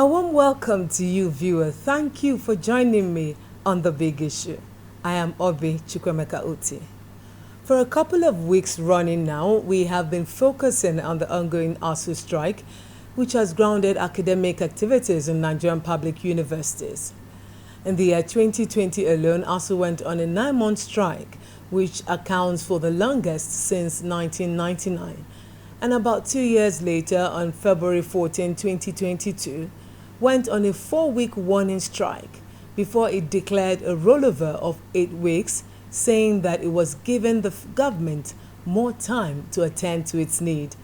A warm welcome to you, viewer. Thank you for joining me on The Big Issue. I am Obi Chukwemeka Uti. For a couple of weeks running now, we have been focusing on the ongoing Asuu strike, which has grounded academic activities in Nigerian public universities. In the year 2020 alone, Asuu went on a 9-month strike, which accounts for the longest since 1999. And about 2 years later, on February 14, 2022, went on a 4-week warning strike before it declared a rollover of 8 weeks, saying that it was giving the government more time to attend to its need.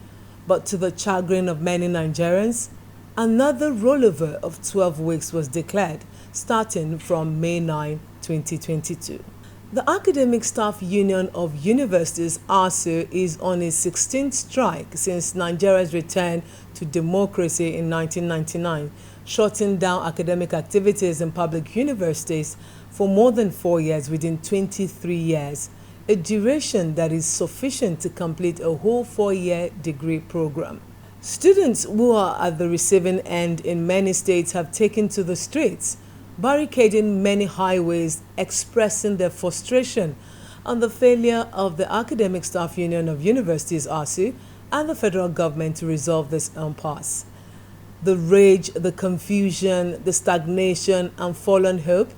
But to the chagrin of many Nigerians, another rollover of 12 weeks was declared starting from May 9, 2022. The Academic Staff Union of Universities, ASUU, is on its 16th strike since Nigeria's return to democracy in 1999, shutting down academic activities in public universities for more than 4 years within 23 years, a duration that is sufficient to complete a whole 4-year degree program. Students who are at the receiving end in many states have taken to the streets, barricading many highways, expressing their frustration on the failure of the Academic Staff Union of Universities, ASUU, and the federal government to resolve this impasse. The rage, the confusion, the stagnation and fallen hope,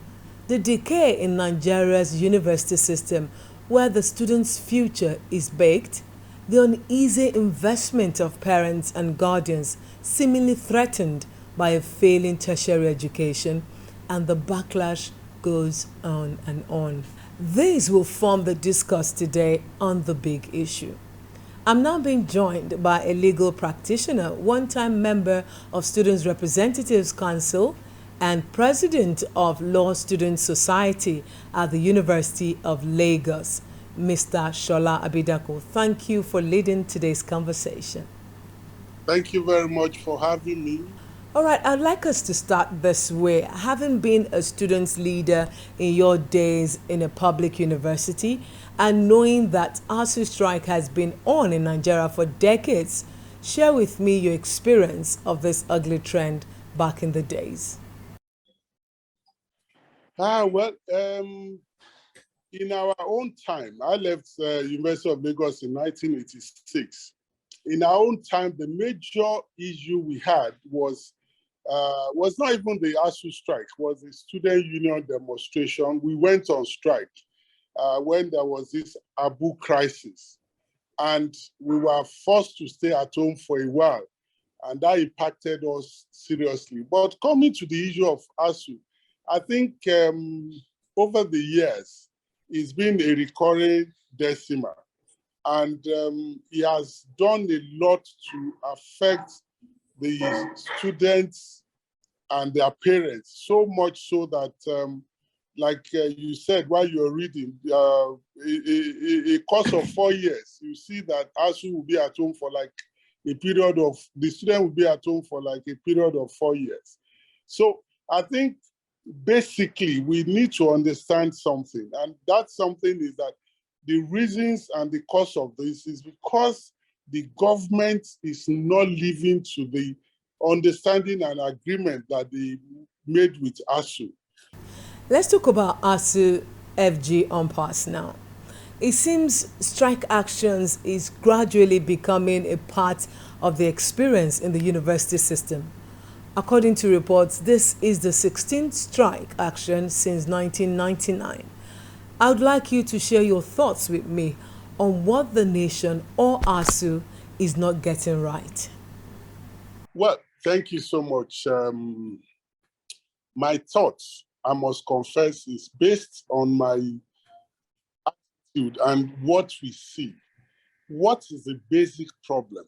the decay in Nigeria's university system where the student's future is baked, the uneasy investment of parents and guardians seemingly threatened by a failing tertiary education, and the backlash goes on and on. These will form the discourse today on The Big Issue. I'm now being joined by a legal practitioner, one-time member of Students' Representatives Council, and president of Law Students Society at the University of Lagos, Mr. Shola Abidako. Thank you for leading today's conversation. Thank you very much for having me. All right, I'd like us to start this way. Having been a students' leader in your days in a public university and knowing that ASUU strike has been on in Nigeria for decades, share with me your experience of this ugly trend back in the days. In our own time, I left University of Lagos in 1986. In our own time, the major issue we had was not even the ASUU strike, was the student union demonstration. We went on strike when there was this Abu crisis, and we were forced to stay at home for a while, and that impacted us seriously. But coming to the issue of ASUU, I think over the years, it's been a recurring decimal, and he has done a lot to affect the students and their parents, so much so that, like you said while you were reading, a course of 4 years, you see that ASUU will be at home for like a period of, the student will be at home for like a period of 4 years. So I think basically we need to understand something, and that something is that the reasons and the cause of this is because the government is not living to the understanding and agreement that they made with ASUU. Let's talk about ASUU FG impasse now. It seems strike actions is gradually becoming a part of the experience in the university system. According to reports, this is the 16th strike action since 1999. I would like you to share your thoughts with me on what the nation or ASUU is not getting right. Well, thank you so much. My thoughts, I must confess, is based on my attitude and what we see. What is the basic problem?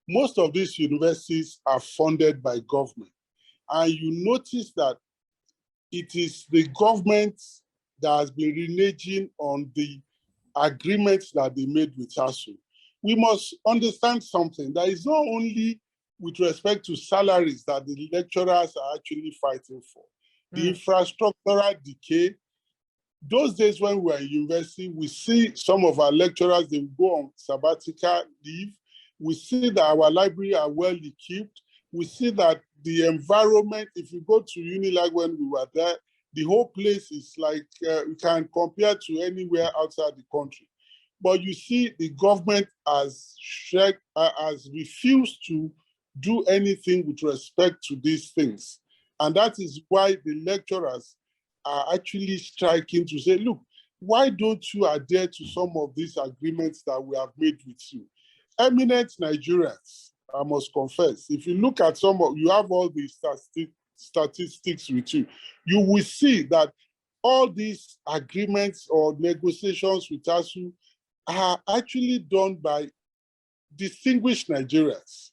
Most of these universities are funded by government. And you notice that it is the government that has been reneging on the agreements that they made with ASUU. We must understand something. That is not only with respect to salaries that the lecturers are actually fighting for. The infrastructural decay. Those days when we were in university, we see some of our lecturers, they go on sabbatical leave. We see that our library are well equipped. We see that the environment, if you go to Unilag when we were there, the whole place is like, you can compare to anywhere outside the country. But you see, the government has refused to do anything with respect to these things. And that is why the lecturers are actually striking to say, look, why don't you adhere to some of these agreements that we have made with you? Eminent Nigerians, I must confess, if you look at you have all the statistics with you, you will see that all these agreements or negotiations with ASUU are actually done by distinguished Nigerians.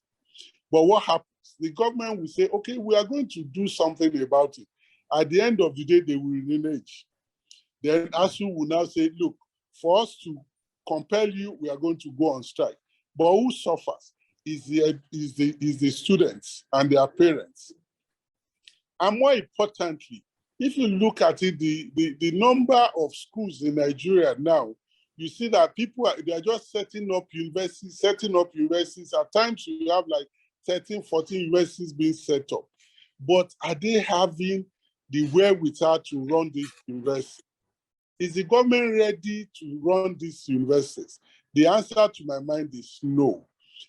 But what happens? The government will say, okay, we are going to do something about it. At the end of the day, they will renege. Then ASUU will now say, look, for us to compel you, we are going to go on strike. But who suffers is the students and their parents. And more importantly, if you look at it, the number of schools in Nigeria now, you see that they are just setting up universities. At times you have like 13, 14 universities being set up. But are they having the wherewithal to run these universities? Is the government ready to run these universities? The answer to my mind is no.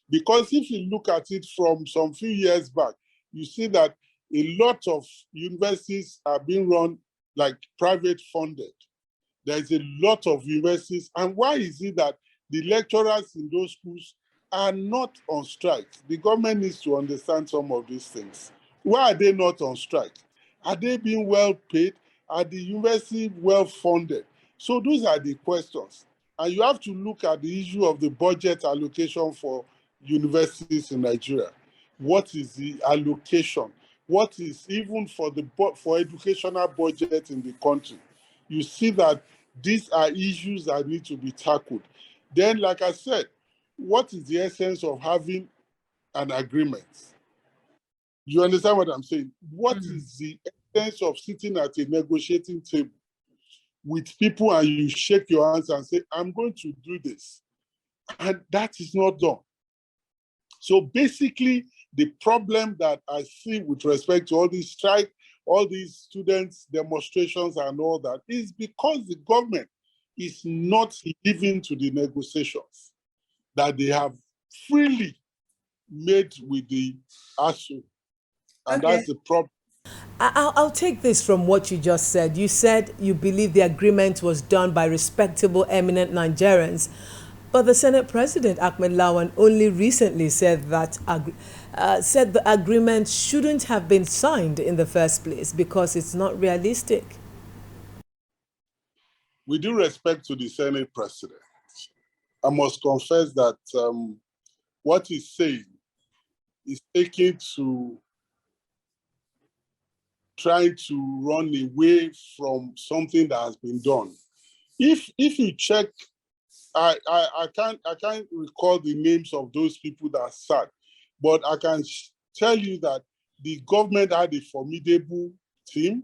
Because if you look at it from some few years back, you see that a lot of universities are being run like private funded. There's a lot of universities. And why is it that the lecturers in those schools are not on strike? The government needs to understand some of these things. Why are they not on strike? Are they being well paid? Are the university well funded? So those are the questions. And you have to look at the issue of the budget allocation for universities in Nigeria. What is the allocation? What is even for educational budget in the country? You see that these are issues that need to be tackled. Then, like I said, what is the essence of having an agreement? You understand what I'm saying? What is the essence of sitting at a negotiating table with people and you shake your hands and say, I'm going to do this? And that is not done. So basically, the problem that I see with respect to all these strike, all these students' demonstrations and all that is because the government is not living to the negotiations that they have freely made with the ASUU. And that's the problem. I'll take this from what you just said. You said you believe the agreement was done by respectable, eminent Nigerians. But the Senate President, Ahmed Lawan, only recently said that said the agreement shouldn't have been signed in the first place because it's not realistic. With due respect to the Senate President, I must confess that what he's saying is taking to trying to run away from something that has been done. If you check, I can't recall the names of those people that sat, but I can tell you that the government had a formidable team.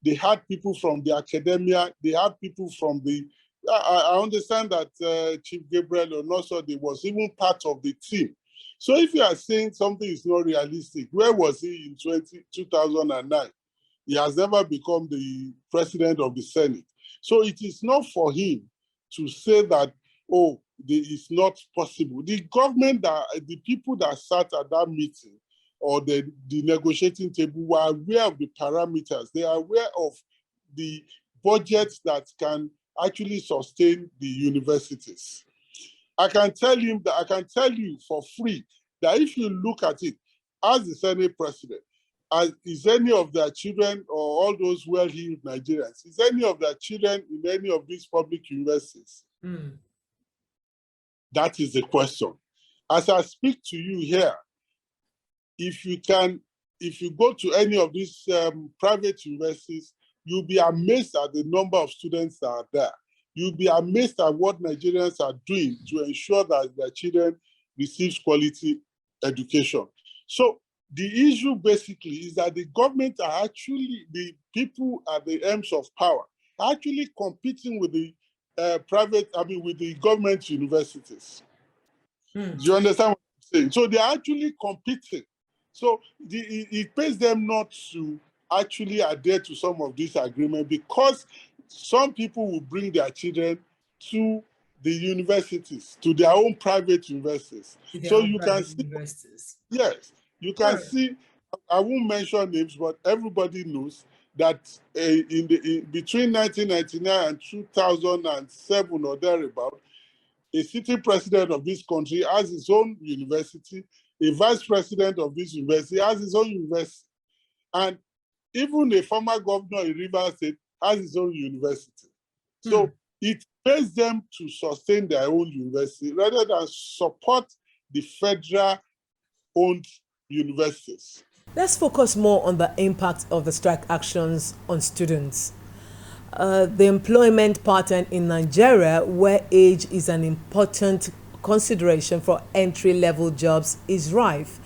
They had people from the academia. They had people from the. I understand that Chief Gabriel Onosode was even part of the team. So if you are saying something is not realistic, where was he in 2009? He has never become the president of the Senate. So it is not for him to say that, oh, it's not possible. The government, the people that sat at that meeting or the negotiating table were aware of the parameters. They are aware of the budgets that can actually sustain the universities. I can tell you for free that if you look at it, as the Senate president, is any of their children or all those well-heeled Nigerians, is any of their children in any of these public universities? That is the question. As I speak to you here, if you go to any of these private universities, you'll be amazed at the number of students that are there. You'll be amazed at what Nigerians are doing to ensure that their children receive quality education. So the issue basically is that the government are actually, the people at the ends of power, are actually competing with the with the government universities. Do you understand what I'm saying? So they're actually competing. So it pays them not to actually adhere to some of these agreements, because some people will bring their children to the universities, to their own private universities. So you can see, yes, you can see, I won't mention names, but everybody knows that between 1999 and 2007 or thereabout, a sitting president of this country has his own university, a vice president of this university has his own university, and even a former governor in Rivers State has his own university. So it pays them to sustain their own university rather than support the federal-owned universities. Let's focus more on the impact of the strike actions on students. The employment pattern in Nigeria, where age is an important consideration for entry-level jobs, is rife,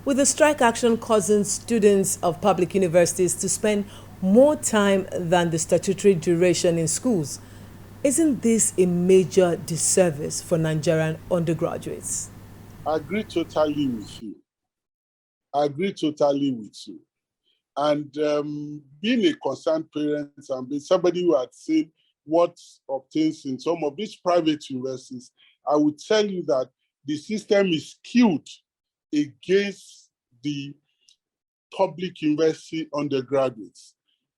with the strike action causing students of public universities to spend more time than the statutory duration in schools. Isn't this a major disservice for Nigerian undergraduates? I agree totally with you. And being a concerned parent and being somebody who had seen what obtains in some of these private universities, I would tell you that the system is skewed against the public university undergraduates.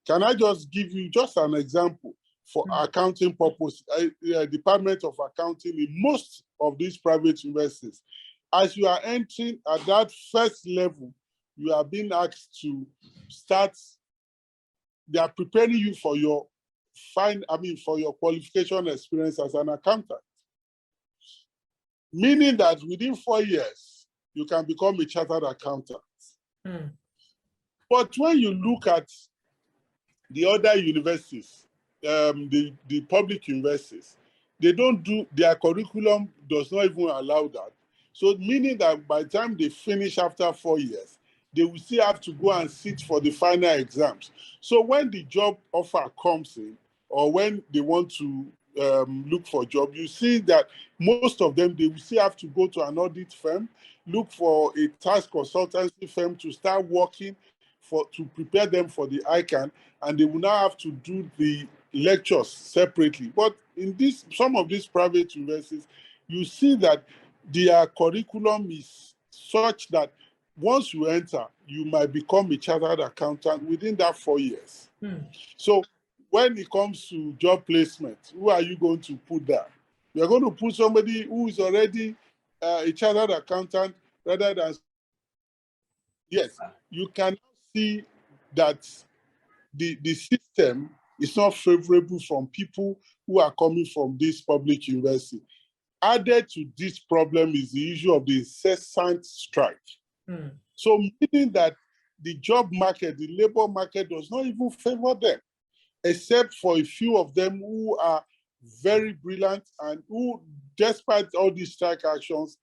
Can I just give you just an example for accounting purpose? Department of Accounting in most of these private universities, as you are entering at that first level, you are being asked to start. They are preparing you for your for your qualification experience as an accountant. Meaning that within 4 years, you can become a chartered accountant. But when you look at the other universities, the public universities, they don't do, their curriculum does not even allow that. So meaning that by the time they finish after 4 years, they will still have to go and sit for the final exams. So when the job offer comes in, or when they want to look for a job, you see that most of them, they will still have to go to an audit firm, look for a tax consultancy firm to start working to prepare them for the ICANN, and they will now have to do the lectures separately. But in some of these private universities, you see that their curriculum is such that once you enter, you might become a chartered accountant within that 4 years. So when it comes to job placement, who are you going to put there? You're going to put somebody who is already a chartered accountant rather than... Yes, you can see that the system is not favorable from people who are coming from this public university. Added to this problem is the issue of the incessant strike. So meaning that the job market, the labor market does not even favor them, except for a few of them who are very brilliant and who, despite all these strike actions,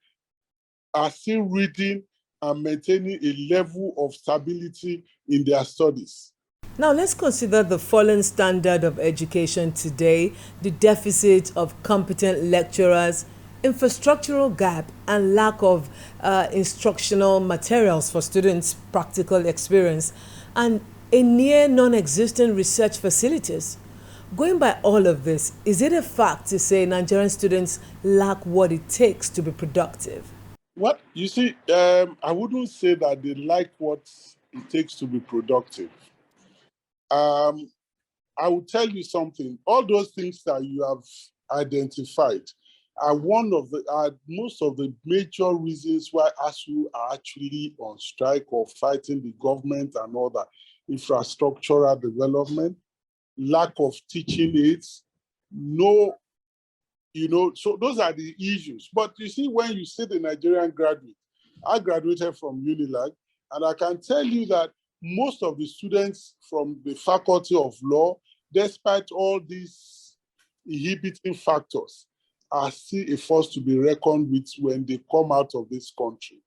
are still reading and maintaining a level of stability in their studies. Now let's consider the fallen standard of education today, the deficit of competent lecturers, infrastructural gap, and lack of instructional materials for students' practical experience, and a near non-existent research facilities. Going by all of this, is it a fact to say Nigerian students lack what it takes to be productive? What you see, I wouldn't say that they like what it takes to be productive. I will tell you something. All those things that you have identified are most of the major reasons why ASU are actually on strike or fighting the government and all that. Infrastructural development, lack of teaching aids, so those are the issues. But you see, when you see the Nigerian graduate, I graduated from Unilag, and I can tell you that most of the students from the Faculty of Law, despite all these inhibiting factors, are still a force to be reckoned with when they come out of this country.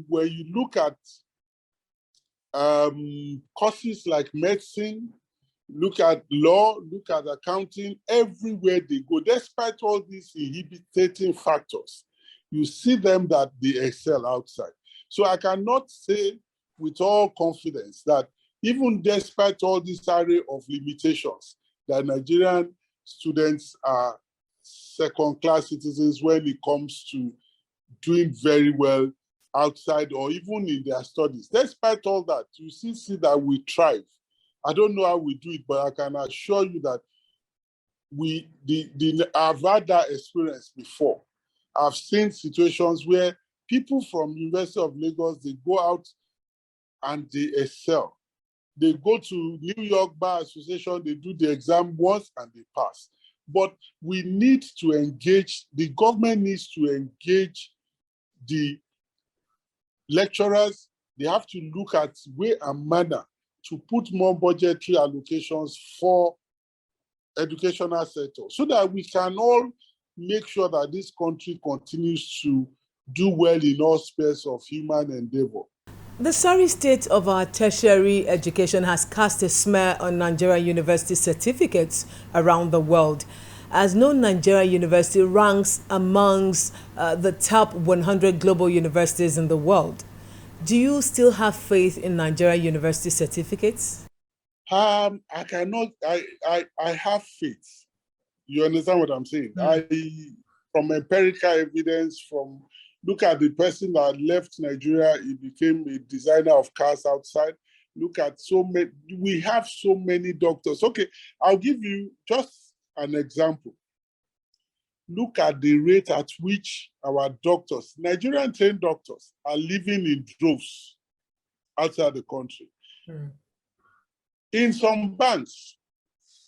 When you look at courses like medicine, look at law, look at accounting, everywhere they go, despite all these inhibiting factors, you see them that they excel outside. So I cannot say with all confidence that even despite all this array of limitations, that Nigerian students are second-class citizens when it comes to doing very well outside or even in their studies. Despite all that, you still see that we thrive. I don't know how we do it, but I can assure you that I've had that experience before. I've seen situations where people from University of Lagos, they go out and they excel. They go to New York Bar Association, they do the exam once and they pass. But we need to engage, the government needs to engage the lecturers. They have to look at way and manner to put more budgetary allocations for educational sector so that we can all make sure that this country continues to do well in all spheres of human endeavor. The sorry state of our tertiary education has cast a smear on Nigerian university certificates around the world, as no Nigerian university ranks amongst the top 100 global universities in the world. Do you still have faith in Nigerian university certificates? I cannot, I have faith. You understand what I'm saying? From empirical evidence, look at the person that left Nigeria, he became a designer of cars outside. Look at we have so many doctors. Okay, I'll give you just an example. Look at the rate at which our doctors, Nigerian trained doctors, are living in droves outside the country. In some banks,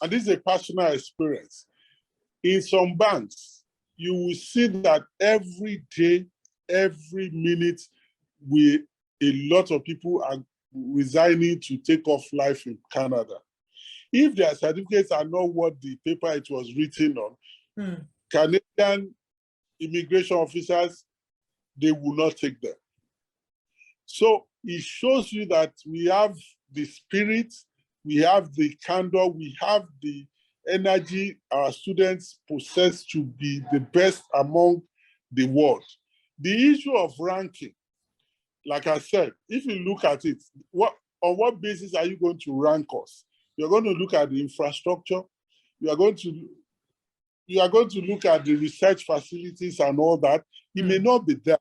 and this is a personal experience, in some banks, you will see that every day, every minute, a lot of people are resigning to take off life in Canada. If their certificates are not what the paper it was written on, Canadian immigration officers, they will not take them. So it shows you that we have the spirit, we have the candor, we have the energy our students possess to be the best among the world. The issue of ranking, like I said, if you look at it, on what basis are you going to rank us? You're going to look at the infrastructure, you are going to look at the research facilities and all that. It may not be there,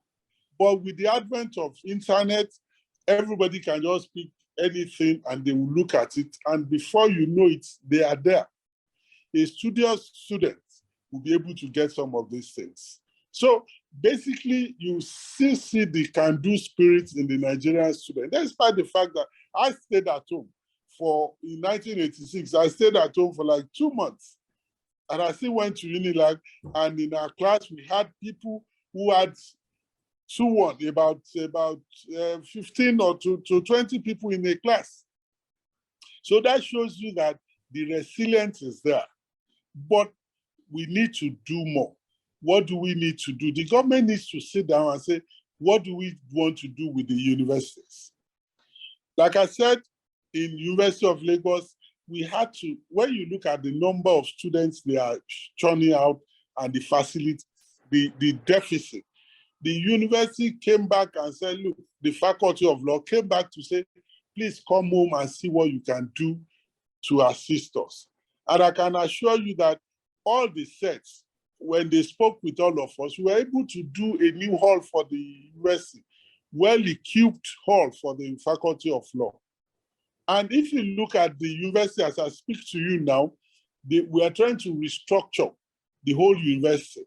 but with the advent of internet, everybody can just pick anything and they will look at it, and before you know it, they are there. A studious student will be able to get some of these things. So basically, you still see the can-do spirit in the Nigerian student, despite the fact that I stayed at home in 1986, I stayed at home for like 2 months. And I still went to Unilag, and in our class, we had people who had 2-1, about 15 or to 20 people in a class. So that shows you that the resilience is there. But we need to do more. What do we need to do? The government needs to sit down and say, what do we want to do with the universities? Like I said, in University of Lagos, we had to, when you look at the number of students they are churning out and the facilities, the deficit, the university came back and said, look, the Faculty of Law came back to say, please come home and see what you can do to assist us. And I can assure you that all the sets, when they spoke with all of us, we were able to do a new hall for the university, well-equipped hall for the Faculty of Law. And if you look at the university as I speak to you now, we are trying to restructure the whole university.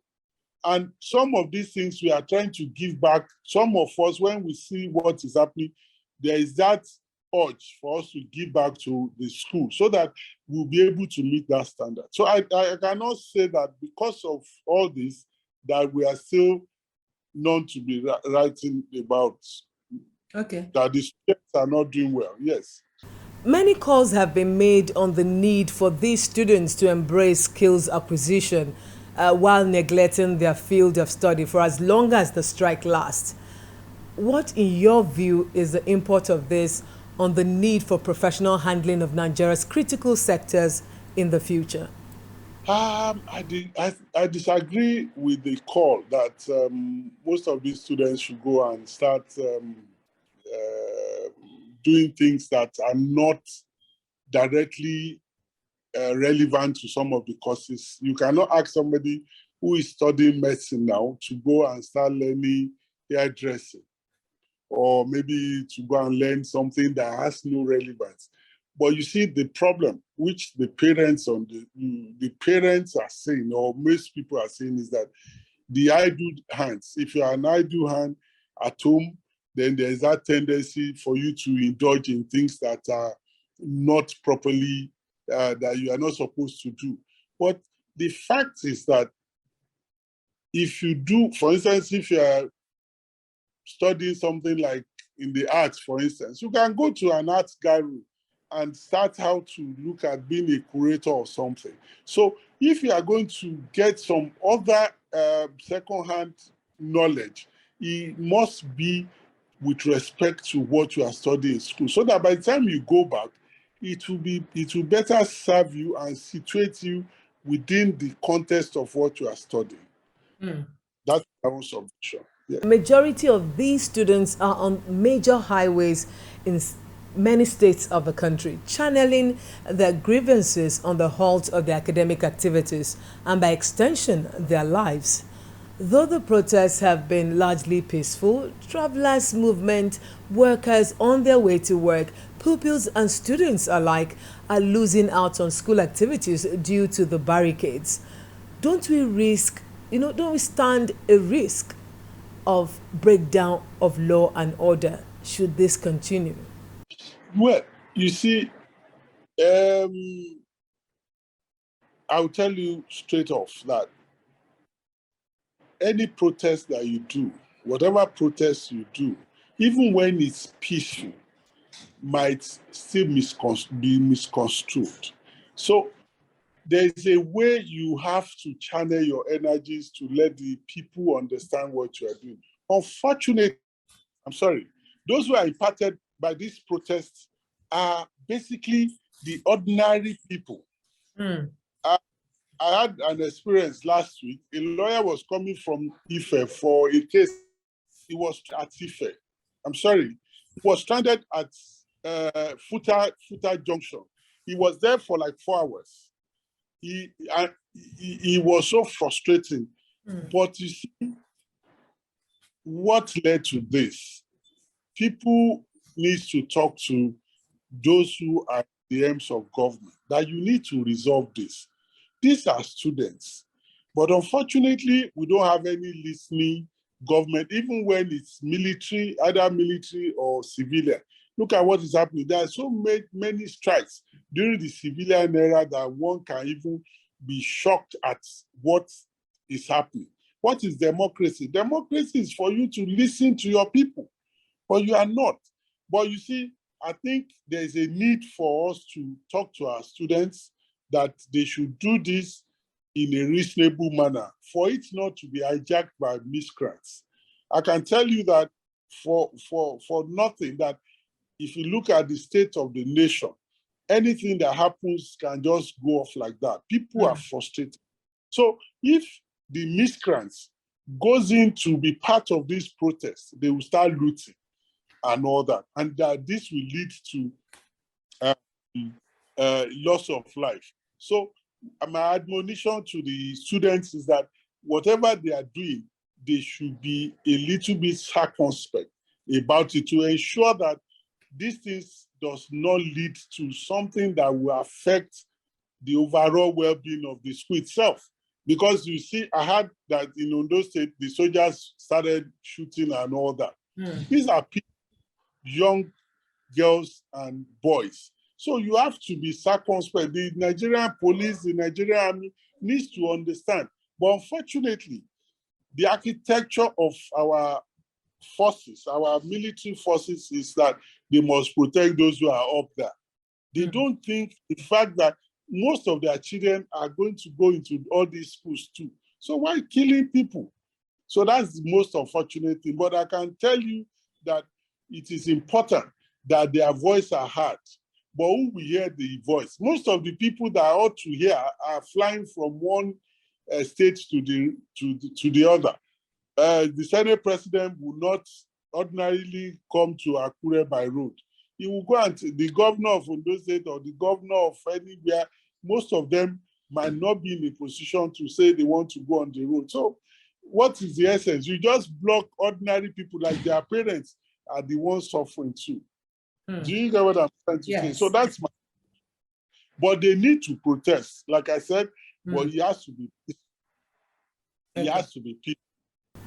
And some of these things we are trying to give back. Some of us, when we see what is happening, there is that urge for us to give back to the school so that we'll be able to meet that standard. So I cannot say that because of all this, that we are still known to be writing about that the students are not doing well. Yes. Many calls have been made on the need for these students to embrace skills acquisition while neglecting their field of study for as long as the strike lasts. What, in your view, is the import of this on the need for professional handling of Nigeria's critical sectors in the future? I disagree with the call that most of these students should go and start uh, doing things that are not directly relevant to some of the courses. You cannot ask somebody who is studying medicine now to go and start learning hairdressing, or maybe to go and learn something that has no relevance. But you see, the problem which the parents are saying, or most people are saying, is that the idle hands. If you are an idle hand at home, then there's that tendency for you to indulge in things that are not properly, that you are not supposed to do. But the fact is that if you do, for instance, if you are studying something like in the arts, for instance, you can go to an arts gallery and start how to look at being a curator or something. So if you are going to get some other second-hand knowledge, it must be with respect to what you are studying in school, so that by the time you go back, it will better serve you and situate you within the context of what you are studying. That's my own submission. Yeah. The majority of these students are on major highways in many states of the country, channeling their grievances on the halt of their academic activities and, by extension, their lives. Though the protests have been largely peaceful, travelers' movement, workers on their way to work, pupils and students alike are losing out on school activities due to the barricades. Don't we stand a risk of breakdown of law and order should this continue? Well, you see, I'll tell you straight off that any protest that you do, whatever protest you do, even when it's peaceful, might still be misconstrued. So there's a way you have to channel your energies to let the people understand what you are doing. Unfortunately, I'm sorry, those who are impacted by these protests are basically the ordinary people. I had an experience last week. A lawyer was coming from Ife for a case. He was at Ife. I'm sorry. He was stranded at Futa Junction. He was there for like 4 hours. He was so frustrating. But you see, what led to this? People need to talk to those who are the aims of government, that you need to resolve this. These are students. But unfortunately, we don't have any listening government, even when it's military, either military or civilian. Look at what is happening. There are so many strikes during the civilian era that one can even be shocked at what is happening. What is democracy? Democracy is for you to listen to your people, but you are not. But you see, I think there's a need for us to talk to our students that they should do this in a reasonable manner for it not to be hijacked by miscreants. I can tell you that for nothing, that if you look at the state of the nation, anything that happens can just go off like that. People are frustrated. So if the miscreants goes in to be part of this protest, they will start looting and all that. And this will lead to loss of life. So my admonition to the students is that whatever they are doing, they should be a little bit circumspect about it to ensure that these things does not lead to something that will affect the overall well-being of the school itself. Because you see, I heard that in Ondo State, the soldiers started shooting and all that. These are people, young girls and boys. So you have to be circumspect. The Nigerian police, the Nigerian army needs to understand. But unfortunately, the architecture of our forces, our military forces, is that they must protect those who are up there. They don't think the fact that most of their children are going to go into all these schools too. So why killing people? So that's the most unfortunate thing. But I can tell you that it is important that their voice are heard, but who will hear the voice? Most of the people that ought to hear are flying from one state to the other. The Senate president will not ordinarily come to Akure by road. He will go, and the governor of Ondo State or the governor of anywhere, most of them might not be in a position to say they want to go on the road. So what is the essence? You just block ordinary people, like their parents are the ones suffering too. Do you get what I'm trying to say? So that's my, but they need to protest. Like I said, but he has to be, he has to be peaceful.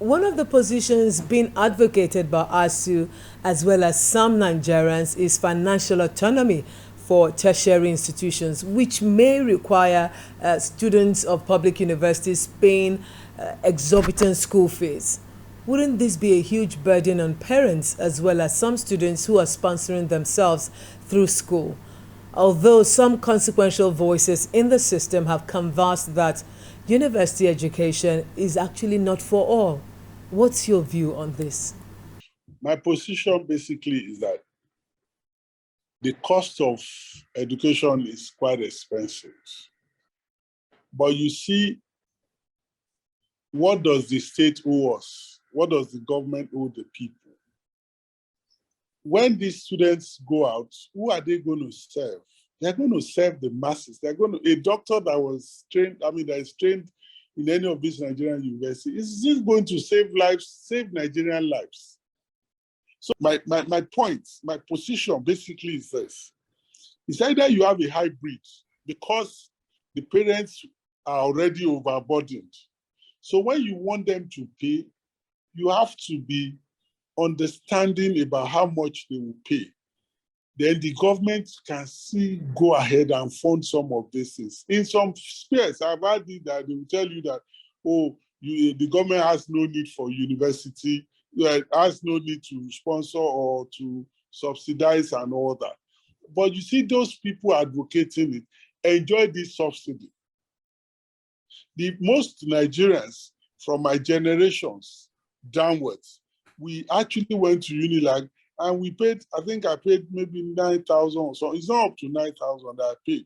One of the positions being advocated by ASU as well as some Nigerians is financial autonomy for tertiary institutions, which may require students of public universities paying exorbitant school fees. Wouldn't this be a huge burden on parents as well as some students who are sponsoring themselves through school? Although some consequential voices in the system have canvassed that university education is actually not for all. What's your view on this? My position basically is that the cost of education is quite expensive. But you see, what does the state owe us? What does the government owe the people? When these students go out, who are they going to serve? They're going to serve the masses. They're going to, a doctor that was trained, that is trained in any of these Nigerian universities, is this going to save lives, save Nigerian lives? So my point, my position basically is this. It's either you have a hybrid because the parents are already overburdened. So when you want them to pay, you have to be understanding about how much they will pay. Then the government can still go ahead and fund some of these things. In some spheres, I've heard that they will tell you that, oh, the government has no need for university, has no need to sponsor or to subsidize and all that. But you see those people advocating it enjoy this subsidy. The most Nigerians from my generations downwards, we actually went to Unilag and we paid, I think I paid maybe 9,000 or so. It's not up to 9,000 that I paid.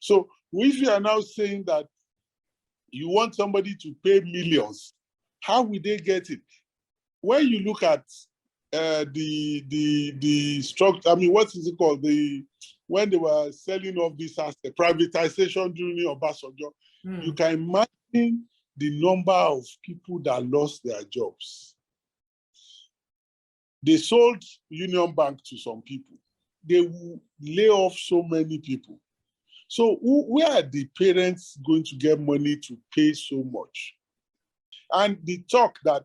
So if you are now saying that you want somebody to pay millions, how will they get it? When you look at the structure, what is it called? When they were selling off this as the privatization during Obasanjo, you can imagine the number of people that lost their jobs. They sold Union Bank to some people. They will lay off so many people. So where are the parents going to get money to pay so much? And the talk that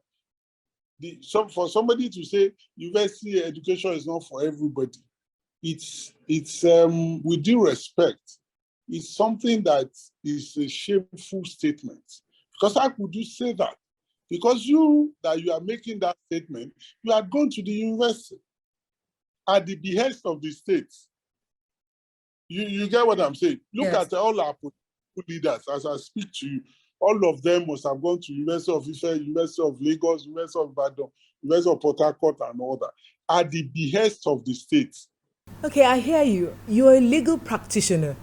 for somebody to say university education is not for everybody, it's with due respect, it's something that is a shameful statement. Because how could you say that? Because you are making that statement, you are going to the university at the behest of the state. You get what I'm saying? Look at all our political leaders as I speak to you. All of them must have gone to University of Ife, University of Lagos, University of Ibadan, University of Port Harcourt, and all that, at the behest of the state. Okay, I hear you. You're a legal practitioner.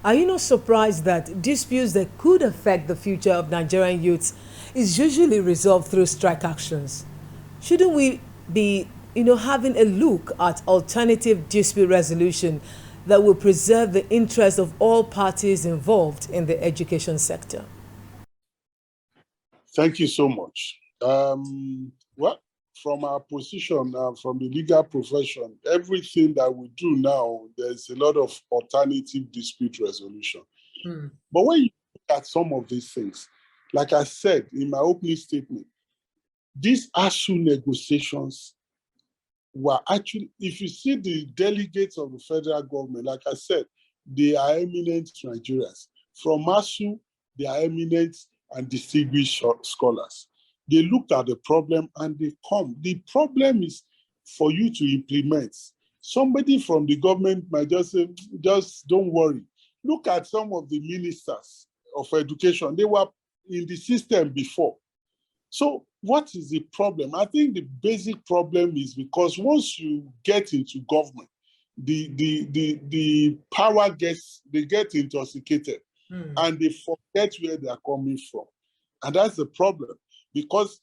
Are you not surprised that disputes that could affect the future of Nigerian youths is usually resolved through strike actions? Shouldn't we be, having a look at alternative dispute resolution that will preserve the interests of all parties involved in the education sector? Thank you so much. Well, from our position, from the legal profession, everything that we do now, there's a lot of alternative dispute resolution. But when you look at some of these things, like I said in my opening statement, these ASU negotiations were actually, if you see the delegates of the federal government, like I said, they are eminent Nigerians. From ASU, they are eminent and distinguished scholars. They looked at the problem and they come. The problem is for you to implement. Somebody from the government might just say, just don't worry. Look at some of the ministers of education. They were in the system before. So what is the problem? I think the basic problem is because once you get into government, the power they get intoxicated and they forget where they are coming from. And that's the problem. Because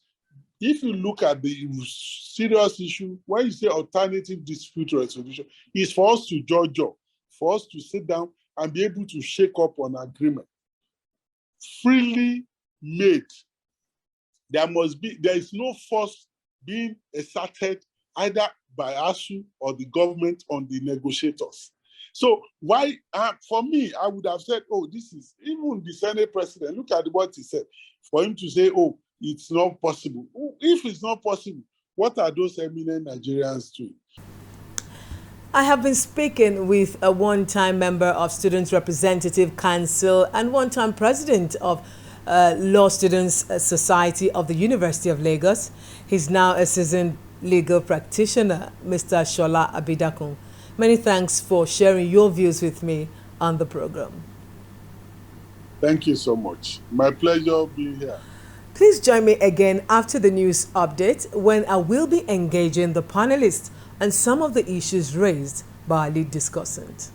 if you look at the serious issue, when you say alternative dispute resolution, it's for us to judge up, for us to sit down and be able to shake up on agreement. Freely made. There is no force being exerted either by ASUU or the government on the negotiators. So why, for me, I would have said, oh, this is, even the Senate president, look at what he said, for him to say, oh, it's not possible. If it's not possible, what are those eminent Nigerians doing? I have been speaking with a one-time member of Students Representative Council and one-time president of Law Students Society of the University of Lagos. He's now a seasoned legal practitioner, Mr. Shola Abidakun. Many thanks for sharing your views with me on the program. Thank you so much. My pleasure being here. Please join me again after the news update when I will be engaging the panelists on some of the issues raised by our lead discussant.